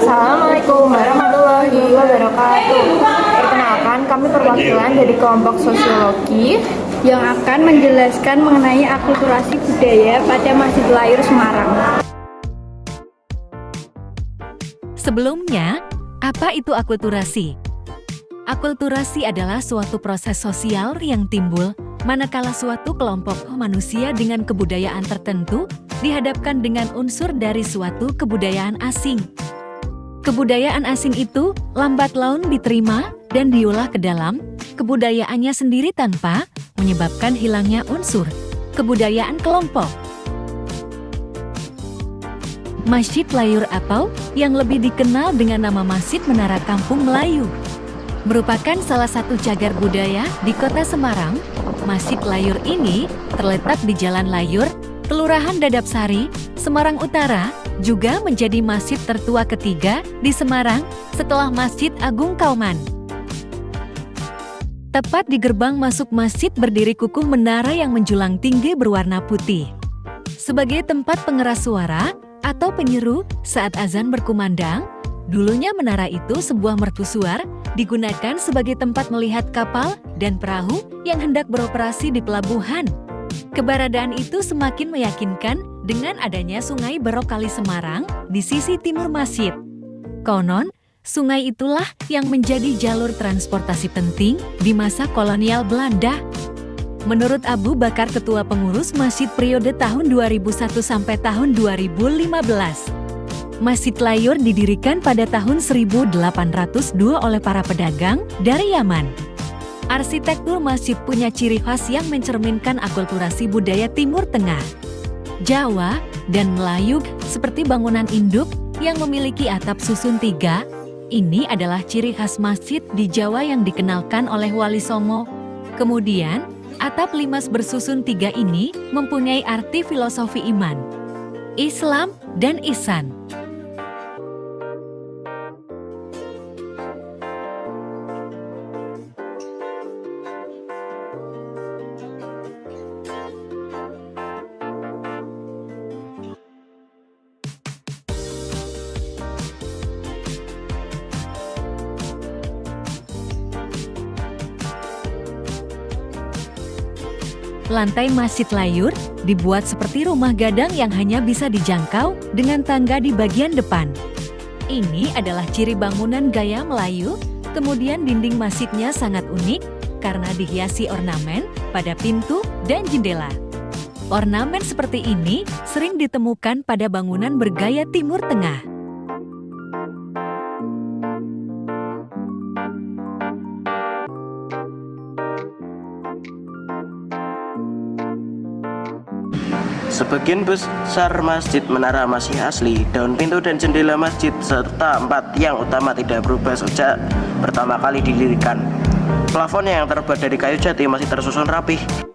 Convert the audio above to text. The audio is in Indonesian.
Assalamualaikum warahmatullahi wabarakatuh. Perkenalkan, kami perwakilan dari kelompok sosiologi yang akan menjelaskan mengenai akulturasi budaya pada Masjid Layur Semarang. Sebelumnya, apa itu akulturasi? Akulturasi adalah suatu proses sosial yang timbul manakala suatu kelompok manusia dengan kebudayaan tertentu dihadapkan dengan unsur dari suatu kebudayaan asing. Kebudayaan asing itu lambat laun diterima dan diolah ke dalam kebudayaannya sendiri tanpa menyebabkan hilangnya unsur kebudayaan kelompok. Masjid Layur atau yang lebih dikenal dengan nama Masjid Menara Kampung Melayu merupakan salah satu cagar budaya di Kota Semarang. Masjid Layur ini terletak di Jalan Layur, Kelurahan Dadapsari, Semarang Utara, juga menjadi masjid tertua ketiga di Semarang setelah Masjid Agung Kauman. Tepat di gerbang masuk masjid berdiri kukuh menara yang menjulang tinggi berwarna putih. Sebagai tempat pengeras suara atau penyeru saat azan berkumandang, dulunya menara itu sebuah mercusuar digunakan sebagai tempat melihat kapal dan perahu yang hendak beroperasi di pelabuhan. Keberadaan itu semakin meyakinkan dengan adanya Sungai Berok Kali Semarang di sisi timur masjid. Konon, sungai itulah yang menjadi jalur transportasi penting di masa kolonial Belanda. Menurut Abu Bakar, ketua pengurus masjid periode tahun 2001 sampai tahun 2015, Masjid Layur didirikan pada tahun 1802 oleh para pedagang dari Yaman. Arsitektur masjid punya ciri khas yang mencerminkan akulturasi budaya Timur Tengah, Jawa, dan Melayu seperti bangunan induk yang memiliki atap susun tiga. Ini adalah ciri khas masjid di Jawa yang dikenalkan oleh Wali Songo. Kemudian, atap limas bersusun tiga ini mempunyai arti filosofi iman, Islam, dan ihsan. Lantai Masjid Layur dibuat seperti rumah gadang yang hanya bisa dijangkau dengan tangga di bagian depan. Ini adalah ciri bangunan gaya Melayu. Kemudian dinding masjidnya sangat unik karena dihiasi ornamen pada pintu dan jendela. Ornamen seperti ini sering ditemukan pada bangunan bergaya Timur Tengah. Sebagian besar masjid menara masih asli, daun pintu dan jendela masjid serta empat yang utama tidak berubah sejak pertama kali didirikan. Plafonnya yang terbuat dari kayu jati masih tersusun rapih.